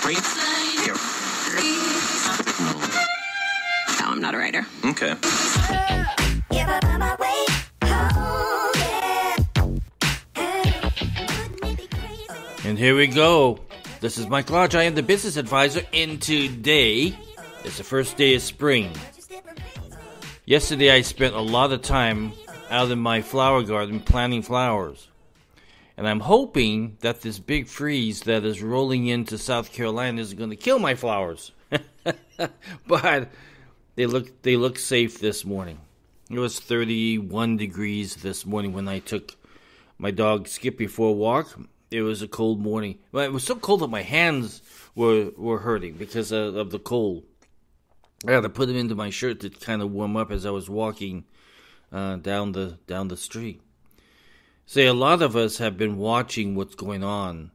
No, I'm not a writer. Okay. And here we go. This is Mike Lodge. I am the business advisor, and today is the first day of spring. Yesterday I spent a lot of time out in my flower garden planting flowers. And I'm hoping that this big freeze that is rolling into South Carolina is going to kill my flowers. But they look safe this morning. It was 31 degrees this morning when I took my dog Skippy for a walk. It was a cold morning. Well, it was so cold that my hands were hurting because of the cold. I had to put them into my shirt to kind of warm up as I was walking down the street. Say, a lot of us have been watching what's going on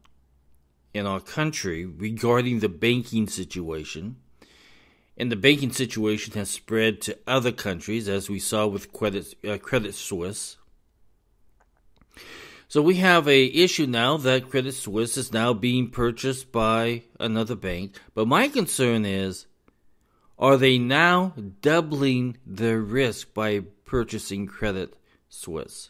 in our country regarding the banking situation. And the banking situation has spread to other countries, as we saw with Credit Suisse. So we have a issue now that Credit Suisse is now being purchased by another bank. But my concern is, are they now doubling their risk by purchasing Credit Suisse?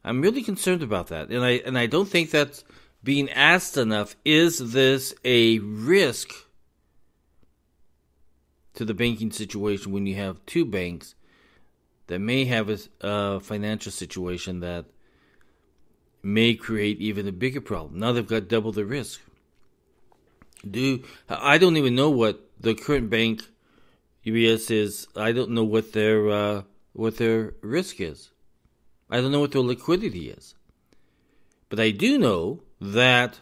I'm really concerned about that, and I don't think that's being asked enough. Is this a risk to the banking situation when you have two banks that may have a financial situation that may create even a bigger problem? Now they've got double the risk. I don't even know what the current bank UBS is. I don't know what their risk is. I don't know what their liquidity is. But I do know that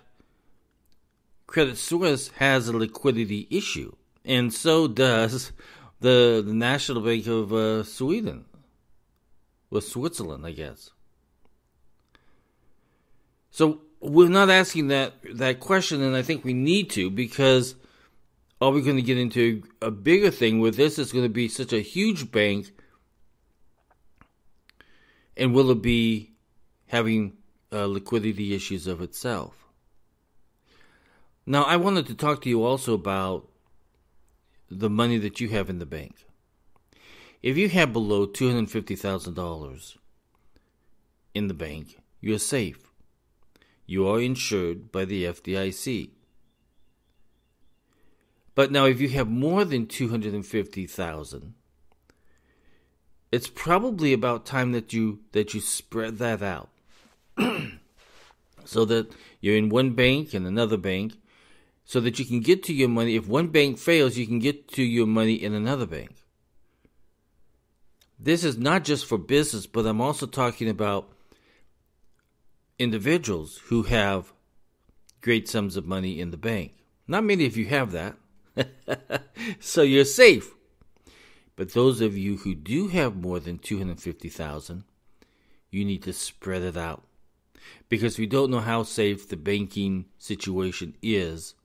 Credit Suisse has a liquidity issue. And so does the National Bank of Sweden. Or Switzerland, I guess. So we're not asking that question, and I think we need to, because are we going to get into a bigger thing with this? It's going to be such a huge bank. And will it be having liquidity issues of itself? Now, I wanted to talk to you also about the money that you have in the bank. If you have below $250,000 in the bank, you're safe. You are insured by the FDIC. But now, if you have more than $250,000, it's probably about time that you spread that out, so that you're in one bank and another bank, so that you can get to your money. If one bank fails, you can get to your money in another bank. This is not just for business, but I'm also talking about individuals who have great sums of money in the bank. Not many of you have that, so you're safe. But those of you who do have more than $250,000, you need to spread it out, because we don't know how safe the banking situation is,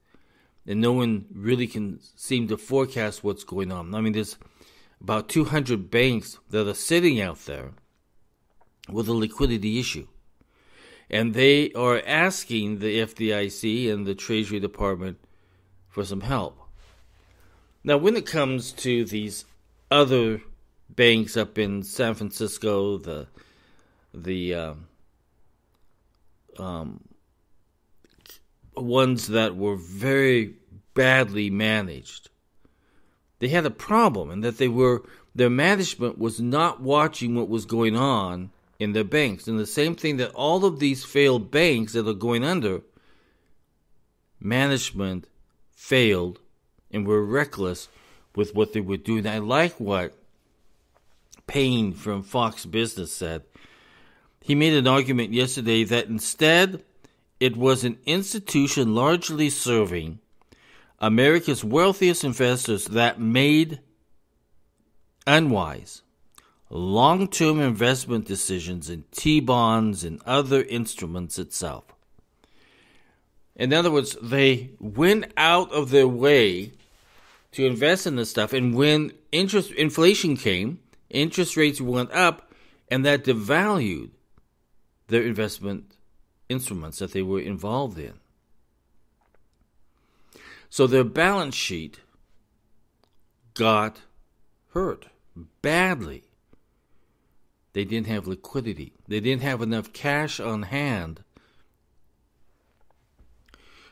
and no one really can seem to forecast what's going on. I mean, there's about 200 banks that are sitting out there with a liquidity issue, and they are asking the FDIC and the Treasury Department for some help. Now, when it comes to these other banks up in San Francisco, the ones that were very badly managed, they had a problem in that their management was not watching what was going on in their banks. And the same thing that all of these failed banks that are going under, management failed and were reckless with what they were doing. I like what Payne from Fox Business said. He made an argument yesterday that instead it was an institution largely serving America's wealthiest investors that made unwise long-term investment decisions in T-bonds and other instruments itself. In other words, they went out of their way to invest in this stuff, and when inflation came, interest rates went up, and that devalued their investment instruments that they were involved in. So their balance sheet got hurt badly. They didn't have liquidity. They didn't have enough cash on hand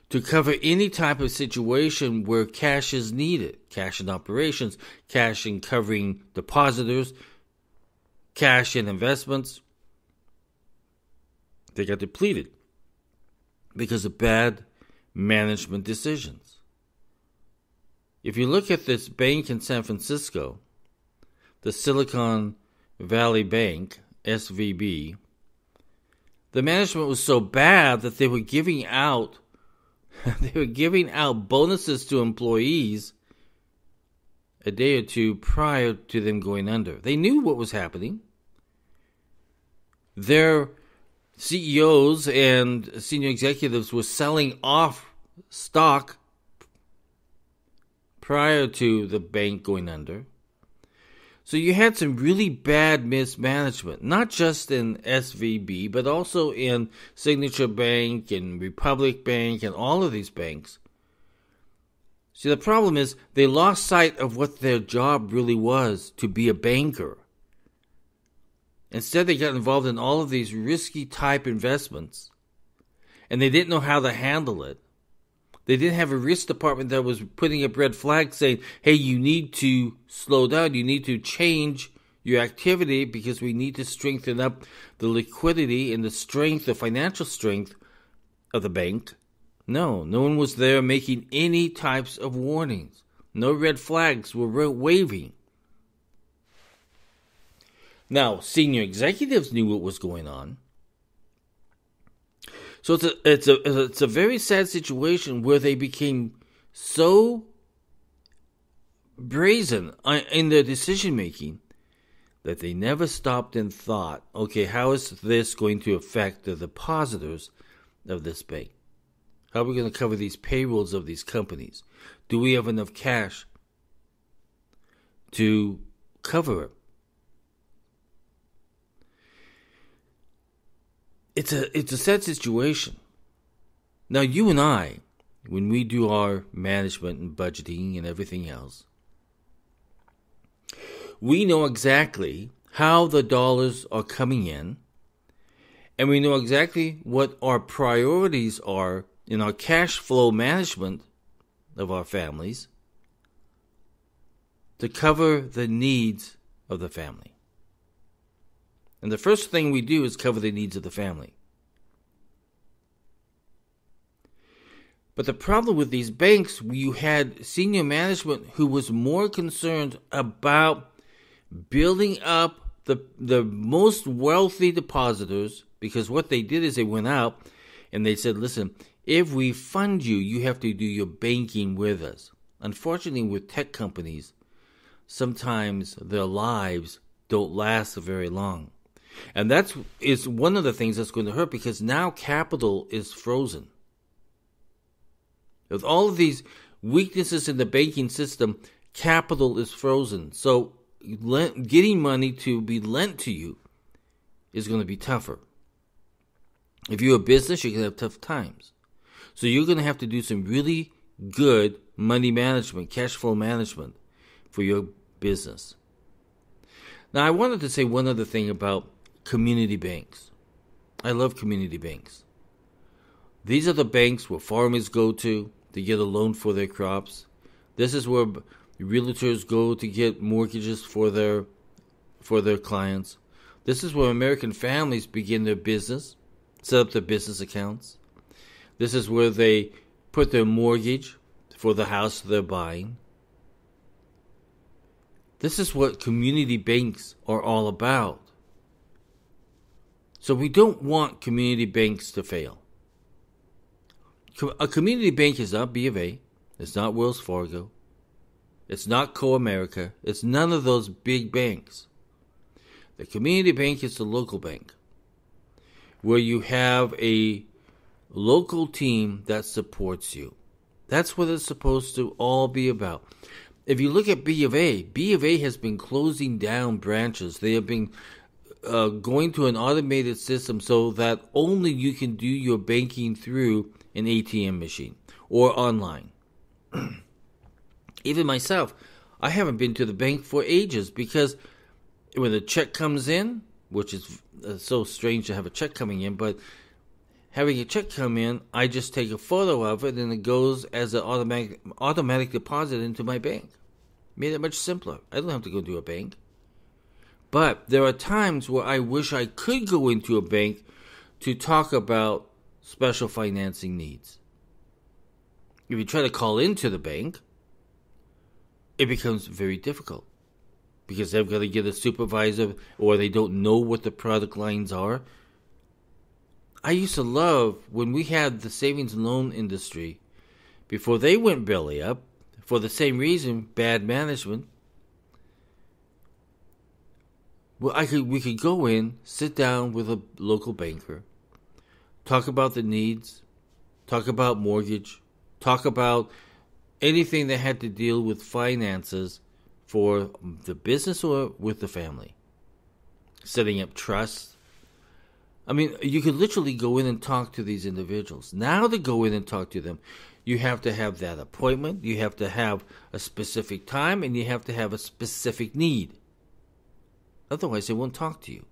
to cover any type of situation where cash is needed. Cash in operations, cash in covering depositors, cash in investments. They got depleted because of bad management decisions. If you look at this bank in San Francisco, the Silicon Valley Bank, SVB, the management was so bad that they were giving out bonuses to employees a day or two prior to them going under. They knew what was happening. Their CEOs and senior executives were selling off stock prior to the bank going under. So you had some really bad mismanagement, not just in SVB, but also in Signature Bank and Republic Bank and all of these banks. See, the problem is they lost sight of what their job really was, to be a banker. Instead, they got involved in all of these risky type investments, and they didn't know how to handle it. They didn't have a risk department that was putting up red flags saying, hey, you need to slow down, you need to change your activity because we need to strengthen up the liquidity and the strength, the financial strength of the bank. No one was there making any types of warnings. No red flags were waving. Now, senior executives knew what was going on. So it's a very sad situation where they became so brazen in their decision making that they never stopped and thought, okay, how is this going to affect the depositors of this bank? How are we going to cover these payrolls of these companies? Do we have enough cash to cover it? It's a sad situation. Now, you and I, when we do our management and budgeting and everything else, we know exactly how the dollars are coming in, and we know exactly what our priorities are in our cash flow management of our families to cover the needs of the family. And the first thing we do is cover the needs of the family. But the problem with these banks, you had senior management who was more concerned about building up the most wealthy depositors, because what they did is they went out and they said, listen, if we fund you, you have to do your banking with us. Unfortunately, with tech companies, sometimes their lives don't last very long. And that is one of the things that's going to hurt, because now capital is frozen. With all of these weaknesses in the banking system, capital is frozen. So getting money to be lent to you is going to be tougher. If you're a business, you're going to have tough times. So you're going to have to do some really good money management, cash flow management for your business. Now, I wanted to say one other thing about community banks. I love community banks. These are the banks where farmers go to get a loan for their crops. This is where realtors go to get mortgages for their clients. This is where American families begin their business, set up their business accounts. This is where they put their mortgage for the house they're buying. This is what community banks are all about. So we don't want community banks to fail. A community bank is not B of A. It's not Wells Fargo. It's not Co-America. It's none of those big banks. The community bank is the local bank, where you have a local team that supports you. That's what it's supposed to all be about. If you look at B of A has been closing down branches. They have been going to an automated system so that only you can do your banking through an ATM machine or online. Even myself, I haven't been to the bank for ages because when the check comes in, which is so strange to have a check coming in, but having a check come in, I just take a photo of it and it goes as an automatic deposit into my bank. Made it much simpler. I don't have to go to a bank. But there are times where I wish I could go into a bank to talk about special financing needs. If you try to call into the bank, it becomes very difficult because they've got to get a supervisor or they don't know what the product lines are. I used to love when we had the savings and loan industry before they went belly up for the same reason, bad management. Well, we could go in, sit down with a local banker, talk about the needs, talk about mortgage, talk about anything that had to deal with finances for the business or with the family. Setting up trusts. I mean, you could literally go in and talk to these individuals. Now to go in and talk to them, you have to have that appointment, you have to have a specific time, and you have to have a specific need. Otherwise, they won't talk to you.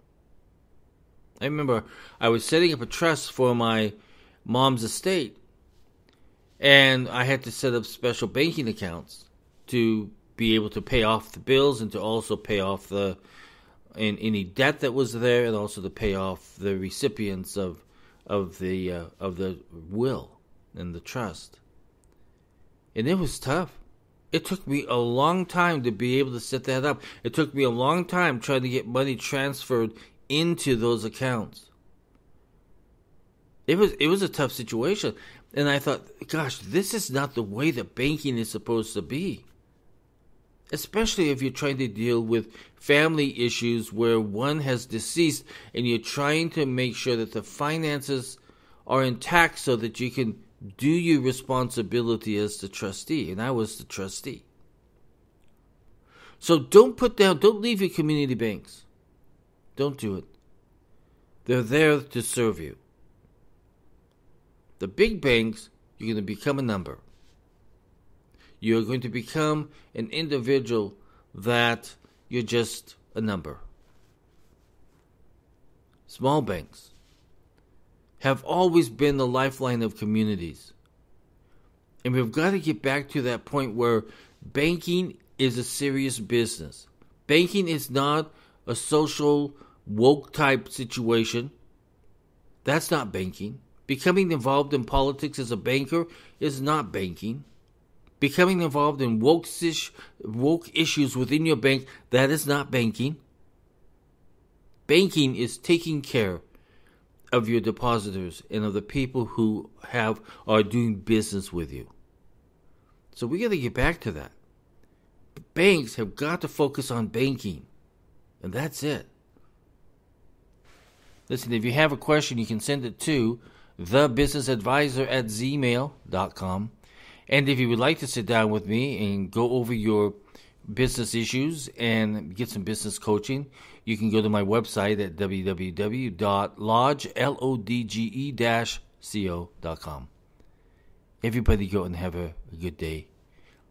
I remember I was setting up a trust for my mom's estate, and I had to set up special banking accounts to be able to pay off the bills and to also pay off any debt that was there, and also to pay off the recipients of the will and the trust. And it was tough. It took me a long time to be able to set that up. It took me a long time trying to get money transferred into those accounts. It was a tough situation. And I thought, gosh, this is not the way that banking is supposed to be. Especially if you're trying to deal with family issues where one has deceased and you're trying to make sure that the finances are intact so that you can do your responsibility as the trustee. And I was the trustee. So don't leave your community banks. Don't do it. They're there to serve you. The big banks, you're going to become a number. You're going to become an individual that you're just a number. Small banks have always been the lifeline of communities. And we've got to get back to that point where banking is a serious business. Banking is not a social woke type situation. That's not banking. Becoming involved in politics as a banker is not banking. Becoming involved in woke issues within your bank, that is not banking. Banking is taking care of your depositors and of the people who are doing business with you. So we got to get back to that. Banks have got to focus on banking, and that's it. Listen, if you have a question, you can send it to thebusinessadvisor@gmail.com. And if you would like to sit down with me and go over your business issues and get some business coaching, you can go to my website at www.lodge-co.com. Everybody go and have a good day.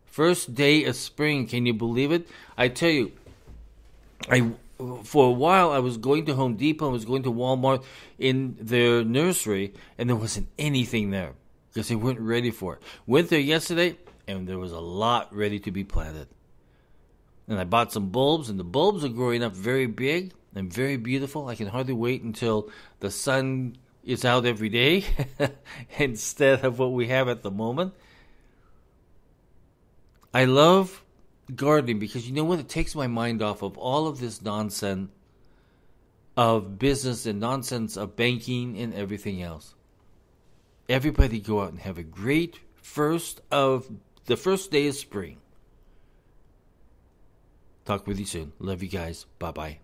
First day of spring, can you believe it? I tell you, for a while I was going to Home Depot, I was going to Walmart in their nursery, and there wasn't anything there because they weren't ready for it. Went there yesterday, and there was a lot ready to be planted. And I bought some bulbs, and the bulbs are growing up very big and very beautiful. I can hardly wait until the sun is out every day instead of what we have at the moment. I love gardening because you know what? It takes my mind off of all of this nonsense of business and nonsense of banking and everything else. Everybody go out and have a great first day of spring. Talk with you soon. Love you guys. Bye-bye.